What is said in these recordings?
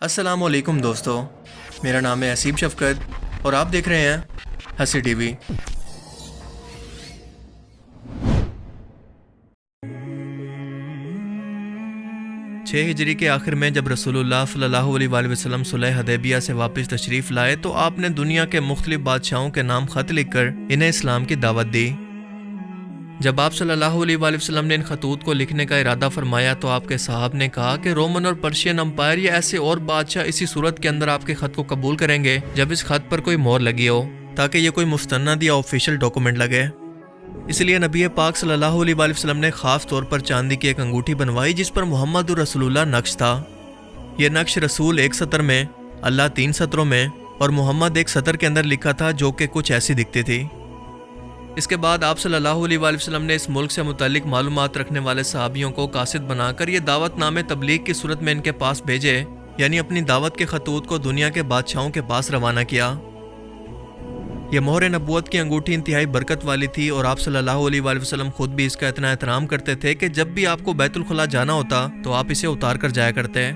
السلام علیکم دوستو، میرا نام ہے حسیب شفقت اور آپ دیکھ رہے ہیں ہنسی ٹی وی۔ ہجری کے آخر میں جب رسول اللہ صلی اللہ علیہ وآلہ وسلم صلح حدیبیہ سے واپس تشریف لائے تو آپ نے دنیا کے مختلف بادشاہوں کے نام خط لکھ کر انہیں اسلام کی دعوت دی۔ جب آپ صلی اللہ علیہ وآلہ وسلم نے ان خطوط کو لکھنے کا ارادہ فرمایا تو آپ کے صاحب نے کہا کہ رومن اور پرشین امپائر یا ایسے اور بادشاہ اسی صورت کے اندر آپ کے خط کو قبول کریں گے جب اس خط پر کوئی مہر لگی ہو، تاکہ یہ کوئی مستند یا آفیشل ڈاکومنٹ لگے۔ اس لیے نبی پاک صلی اللہ علیہ وآلہ وسلم نے خاص طور پر چاندی کی ایک انگوٹھی بنوائی جس پر محمد رسول اللہ نقش تھا۔ یہ نقش رسول ایک سطر میں، اللہ 3 سطروں میں اور محمد ایک سطر کے اندر لکھا تھا، جو کہ کچھ ایسی دکھتی تھی۔ اس کے بعد آپ صلی اللہ علیہ وآلہ وسلم نے اس ملک سے متعلق معلومات رکھنے والے صحابیوں کو قاصد بنا کر یہ دعوت نامے تبلیغ کی صورت میں ان کے پاس بھیجے، یعنی اپنی دعوت کے خطوط کو دنیا کے بادشاہوں کے پاس روانہ کیا۔ یہ مہر نبوت کی انگوٹھی انتہائی برکت والی تھی اور آپ صلی اللہ علیہ وآلہ وسلم خود بھی اس کا اتنا احترام کرتے تھے کہ جب بھی آپ کو بیت الخلا جانا ہوتا تو آپ اسے اتار کر جایا کرتے۔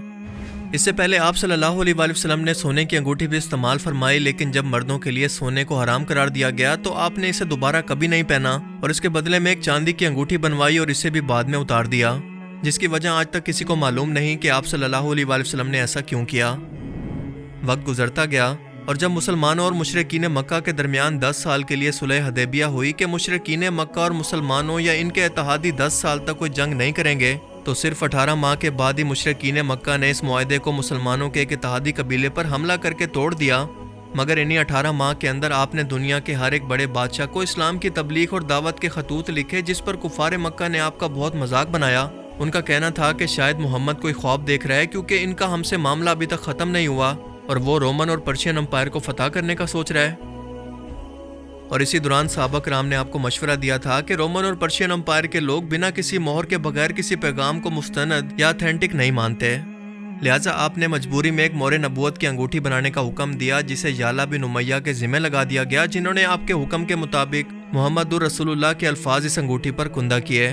اس سے پہلے آپ صلی اللہ علیہ وآلہ وسلم نے سونے کی انگوٹھی بھی استعمال فرمائی، لیکن جب مردوں کے لیے سونے کو حرام قرار دیا گیا تو آپ نے اسے دوبارہ کبھی نہیں پہنا اور اس کے بدلے میں ایک چاندی کی انگوٹھی بنوائی اور اسے بھی بعد میں اتار دیا، جس کی وجہ آج تک کسی کو معلوم نہیں کہ آپ صلی اللہ علیہ وآلہ وسلم نے ایسا کیوں کیا۔ وقت گزرتا گیا اور جب مسلمانوں اور مشرکین مکہ کے درمیان 10 سال کے لیے صلح حدیبیہ ہوئی کہ مشرکین مکہ اور مسلمانوں یا ان کے اتحادی 10 سال تک کوئی جنگ نہیں کریں گے، تو صرف 18 ماہ کے بعد ہی مشرکین مکہ نے اس معاہدے کو مسلمانوں کے ایک اتحادی قبیلے پر حملہ کر کے توڑ دیا۔ مگر انہی 18 ماہ کے اندر آپ نے دنیا کے ہر ایک بڑے بادشاہ کو اسلام کی تبلیغ اور دعوت کے خطوط لکھے، جس پر کفار مکہ نے آپ کا بہت مذاق بنایا۔ ان کا کہنا تھا کہ شاید محمد کوئی خواب دیکھ رہا ہے، کیونکہ ان کا ہم سے معاملہ ابھی تک ختم نہیں ہوا اور وہ رومن اور پرشین امپائر کو فتح کرنے کا سوچ رہا ہے۔ اور اسی دوران صحابہ کرام نے آپ کو مشورہ دیا تھا کہ رومن اور پرشین امپائر کے لوگ بنا کسی مہر کے بغیر کسی پیغام کو مستند یا اتھینٹک نہیں مانتے، لہٰذا آپ نے مجبوری میں ایک مہر نبوت کی انگوٹھی بنانے کا حکم دیا، جسے یالا بن امیہ کے ذمہ لگا دیا گیا، جنہوں نے آپ کے حکم کے مطابق محمد رسول اللہ کے الفاظ اس انگوٹھی پر کندہ کیے۔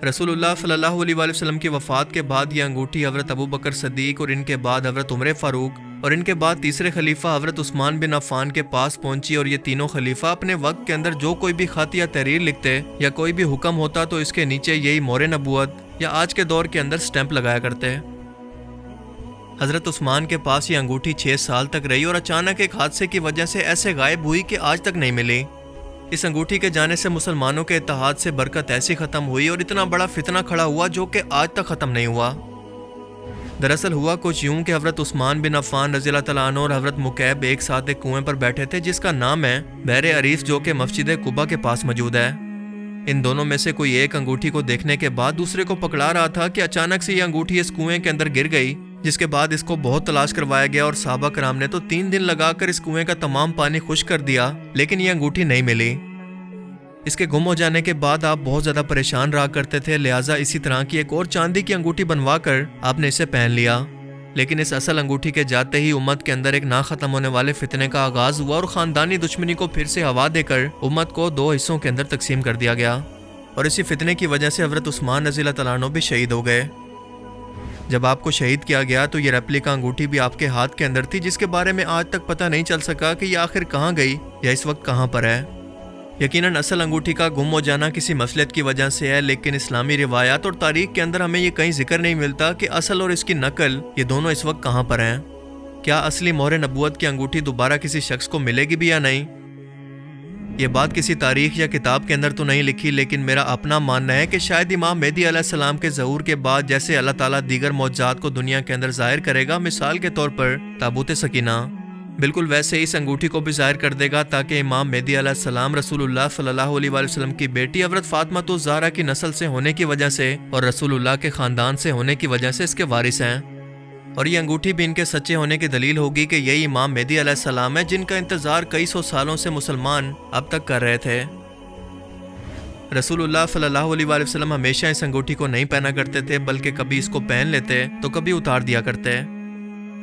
رسول اللہ صلی اللہ علیہ وآلہ وسلم کی وفات کے بعد یہ انگوٹھی حضرت ابوبکر صدیق اور ان کے بعد حضرت عمر فاروق اور ان کے بعد تیسرے خلیفہ حضرت عثمان بن عفان کے پاس پہنچی، اور یہ تینوں خلیفہ اپنے وقت کے اندر جو کوئی بھی خط یا تحریر لکھتے یا کوئی بھی حکم ہوتا تو اس کے نیچے یہی مہر نبوت یا آج کے دور کے اندر سٹیمپ لگایا کرتے۔ حضرت عثمان کے پاس یہ انگوٹھی 6 سال تک رہی اور اچانک ایک حادثے کی وجہ سے ایسے غائب ہوئی کہ آج تک نہیں ملی۔ اس انگوٹھی کے جانے سے مسلمانوں کے اتحاد سے برکت ایسی ختم ہوئی اور اتنا بڑا فتنہ کھڑا ہوا جو کہ آج تک ختم نہیں ہوا۔ دراصل ہوا کچھ یوں کہ حضرت عثمان بن عفان رضی اللہ تعالیٰ عنہ اور حضرت مکعب ایک ساتھ ایک کنویں پر بیٹھے تھے، جس کا نام ہے بئر عریف، جو کہ مسجد قباء کے پاس موجود ہے۔ ان دونوں میں سے کوئی ایک انگوٹھی کو دیکھنے کے بعد دوسرے کو پکڑا رہا تھا کہ اچانک سے یہ انگوٹھی اس کنویں کے اندر گر گئی، جس کے بعد اس کو بہت تلاش کروایا گیا اور صحابہ کرام نے تو 3 دن لگا کر اس کنویں کا تمام پانی خشک کر دیا، لیکن یہ انگوٹھی نہیں ملی۔ اس کے گم ہو جانے کے بعد آپ بہت زیادہ پریشان رہا کرتے تھے، لہٰذا اسی طرح کی ایک اور چاندی کی انگوٹھی بنوا کر آپ نے اسے پہن لیا۔ لیکن اس اصل انگوٹھی کے جاتے ہی امت کے اندر ایک نہ ختم ہونے والے فتنے کا آغاز ہوا اور خاندانی دشمنی کو پھر سے ہوا دے کر امت کو 2 حصوں کے اندر تقسیم کر دیا گیا، اور اسی فتنے کی وجہ سے حضرت عثمان رضی اللہ تعالیٰ عنہ بھی شہید ہو گئے۔ جب آپ کو شہید کیا گیا تو یہ ریپلیکا انگوٹھی بھی آپ کے ہاتھ کے اندر تھی، جس کے بارے میں آج تک پتہ نہیں چل سکا کہ یہ آخر کہاں گئی یا اس وقت کہاں پر ہے۔ یقیناً اصل انگوٹھی کا گم ہو جانا کسی مصلحت کی وجہ سے ہے، لیکن اسلامی روایات اور تاریخ کے اندر ہمیں یہ کہیں ذکر نہیں ملتا کہ اصل اور اس کی نقل یہ دونوں اس وقت کہاں پر ہیں۔ کیا اصلی مہر نبوت کی انگوٹھی دوبارہ کسی شخص کو ملے گی بھی یا نہیں؟ یہ بات کسی تاریخ یا کتاب کے اندر تو نہیں لکھی، لیکن میرا اپنا ماننا ہے کہ شاید امام مہدی علیہ السلام کے ظہور کے بعد جیسے اللہ تعالیٰ دیگر معجزات کو دنیا کے اندر ظاہر کرے گا، مثال کے طور پر تابوت سکینہ، بالکل ویسے ہی اس انگوٹھی کو بھی ظاہر کر دے گا، تاکہ امام مہدی علیہ السلام رسول اللہ صلی اللہ علیہ وآلہ وسلم کی بیٹی حضرت فاطمہ الزہرا کی نسل سے ہونے کی وجہ سے اور رسول اللہ کے خاندان سے ہونے کی وجہ سے اس کے وارث ہیں، اور یہ انگوٹھی بھی ان کے سچے ہونے کی دلیل ہوگی کہ یہی امام مہدی علیہ السلام ہے جن کا انتظار کئی 100 سالوں سے مسلمان اب تک کر رہے تھے۔ رسول اللہ صلی اللہ علیہ وآلہ وسلم ہمیشہ اس انگوٹھی کو نہیں پہنا کرتے تھے، بلکہ کبھی اس کو پہن لیتے تو کبھی اتار دیا کرتے۔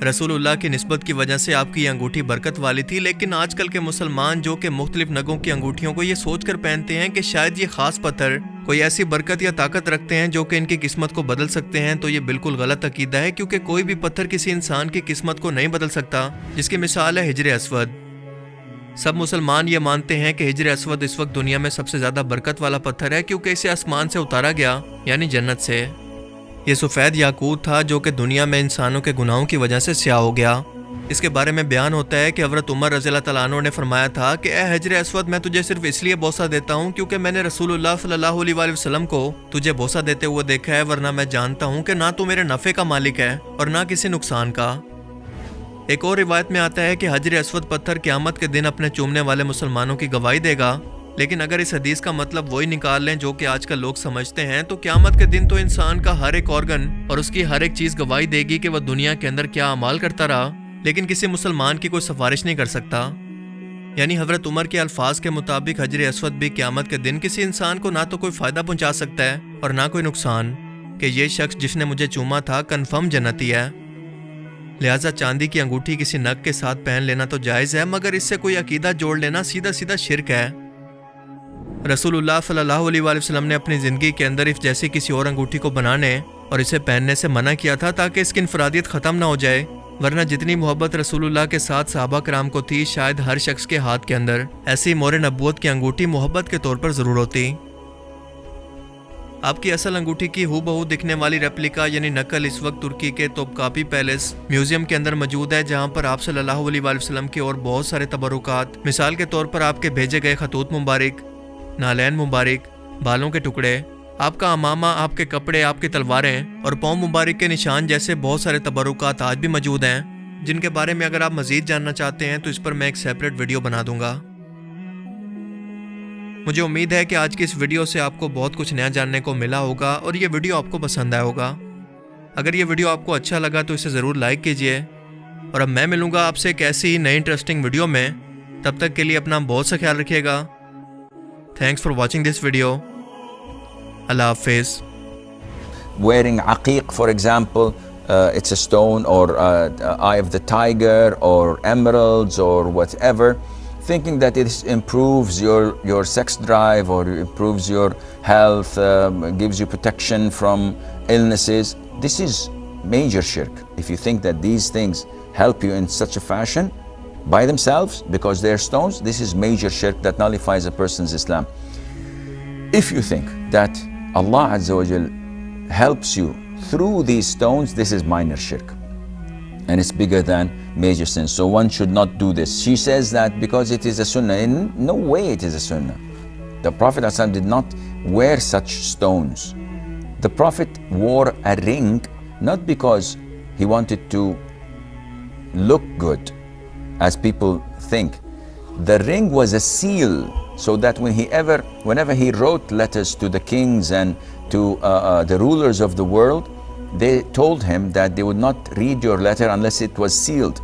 رسول اللہ کی نسبت کی وجہ سے آپ کی یہ انگوٹھی برکت والی تھی، لیکن آج کل کے مسلمان جو کہ مختلف نگوں کی انگوٹھیوں کو یہ سوچ کر پہنتے ہیں کہ شاید یہ خاص پتھر کوئی ایسی برکت یا طاقت رکھتے ہیں جو کہ ان کی قسمت کو بدل سکتے ہیں تو یہ بالکل غلط عقیدہ ہے، کیونکہ کوئی بھی پتھر کسی انسان کی قسمت کو نہیں بدل سکتا، جس کی مثال ہے حجر اسود۔ سب مسلمان یہ مانتے ہیں کہ حجر اسود اس وقت دنیا میں سب سے زیادہ برکت والا پتھر ہے، کیونکہ اسے آسمان سے اتارا گیا، یعنی جنت سے۔ یہ سفید یاقوت تھا جو کہ دنیا میں انسانوں کے گناہوں کی وجہ سے سیاہ ہو گیا۔ اس کے بارے میں بیان ہوتا ہے کہ حضرت عمر رضی اللہ تعالیٰ عنہ نے فرمایا تھا کہ اے حجر اسود، میں تجھے صرف اس لیے بوسہ دیتا ہوں کیونکہ میں نے رسول اللہ صلی اللہ علیہ وآلہ وسلم کو تجھے بوسہ دیتے ہوئے دیکھا ہے، ورنہ میں جانتا ہوں کہ نہ تو میرے نفع کا مالک ہے اور نہ کسی نقصان کا۔ ایک اور روایت میں آتا ہے کہ حجر اسود پتھر قیامت کے دن اپنے چومنے والے مسلمانوں کی گواہی دے گا، لیکن اگر اس حدیث کا مطلب وہی نکال لیں جو کہ آج کل لوگ سمجھتے ہیں تو قیامت کے دن تو انسان کا ہر ایک آرگن اور اس کی ہر ایک چیز گواہی دے گی کہ وہ دنیا کے اندر کیا اعمال کرتا رہا، لیکن کسی مسلمان کی کوئی سفارش نہیں کر سکتا۔ یعنی حضرت عمر کے الفاظ کے مطابق حجر اسود بھی قیامت کے دن کسی انسان کو نہ تو کوئی فائدہ پہنچا سکتا ہے اور نہ کوئی نقصان، کہ یہ شخص جس نے مجھے چوما تھا کنفرم جنتی ہے۔ لہٰذا چاندی کی انگوٹھی کسی نگ کے ساتھ پہن لینا تو جائز ہے، مگر اس سے کوئی عقیدہ جوڑ لینا سیدھا سیدھا شرک ہے۔ رسول اللہ صلی اللہ علیہ وآلہ وسلم نے اپنی زندگی کے اندر اس جیسی کسی اور انگوٹھی کو بنانے اور اسے پہننے سے منع کیا تھا تاکہ اس کی انفرادیت ختم نہ ہو جائے، ورنہ جتنی محبت رسول اللہ کے ساتھ صحابہ کرام کو تھی، شاید ہر شخص کے ہاتھ کے اندر ایسی مہر نبوت کی انگوٹھی محبت کے طور پر ضرور ہوتی۔ آپ کی اصل انگوٹھی کی ہو بہو دکھنے والی ریپلیکا یعنی نقل اس وقت ترکی کے توپکاپی پیلیس میوزیم کے اندر موجود ہے، جہاں پر آپ صلی اللہ علیہ وآلہ وسلم کے اور بہت سارے تبرکات، مثال کے طور پر آپ کے بھیجے گئے خطوط مبارک، نالین مبارک، بالوں کے ٹکڑے، آپ کا امامہ، آپ کے کپڑے، آپ کی تلواریں اور پاؤں مبارک کے نشان جیسے بہت سارے تبرکات آج بھی موجود ہیں، جن کے بارے میں اگر آپ مزید جاننا چاہتے ہیں تو اس پر میں ایک سیپریٹ ویڈیو بنا دوں گا۔ مجھے امید ہے کہ آج کی اس ویڈیو سے آپ کو بہت کچھ نیا جاننے کو ملا ہوگا اور یہ ویڈیو آپ کو پسند آیا ہوگا۔ اگر یہ ویڈیو آپ کو اچھا لگا تو اسے ضرور لائک کیجئے، اور اب میں ملوں گا آپ سے ایک ایسی ہی نئی انٹرسٹنگ ویڈیو میں۔ تب تک کے لیے اپنا بہت سا خیال رکھیے گا۔ Thanks for watching this video. Allah حافظ۔ Wearing aqiq, for example, it's a stone or eye of the tiger or emeralds or whatever, thinking that it improves your sex drive or improves your health, gives you protection from illnesses. This is major shirk. If you think that these things help you in such a fashion by themselves because they are stones, this is major shirk that nullifies a person's Islam. If you think that Allah Azza wa Jal helps you through these stones, this is minor shirk and it's bigger than major sins. So one should not do this. She says that because it is a sunnah. In no way it is a sunnah. The Prophet ﷺ did not wear such stones. The Prophet wore a ring not because he wanted to look good, as people think. The ring was a seal, so that whenever he wrote letters to the kings and to the rulers of the world, they told him that they would not read your letter unless it was sealed.